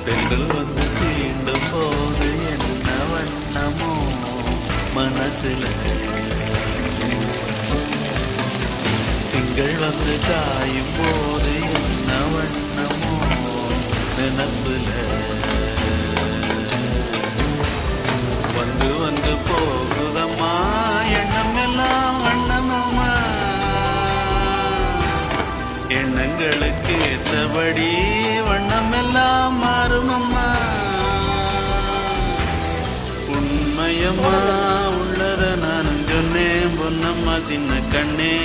தென்றல் வந்து தீண்டும் போது என்ன வண்ணமோ மனசுல, திங்கள் வந்து காயும் போது என்ன வண்ணமோ நினப்புல, வந்து வந்து போகுதம்மா எண்ணம் எல்லாம் வண்ணமம்மா, எண்ணங்களுக்கு ஏற்றபடி வண்ணம் எல்லாம் மாறுமம்மா. உண்மையம்மா உள்ளத நானும் சொன்னேன் பொன்னம்மா சின்ன கண்ணே.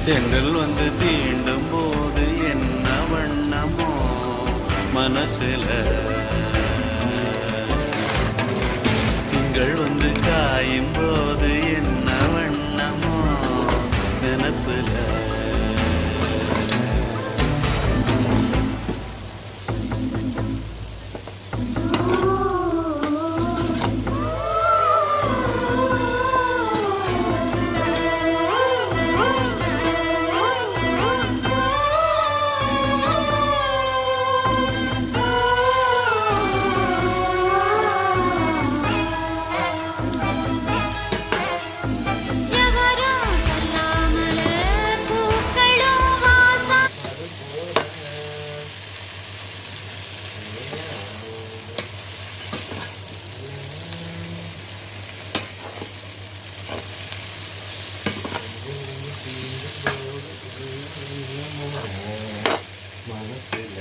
தென்றல் வந்து தீண்டும் போது என்ன வண்ணமோ மனசுல, திங்கள் வந்து காயும் போது என்ன வண்ணமோ நினப்புல. மனசுல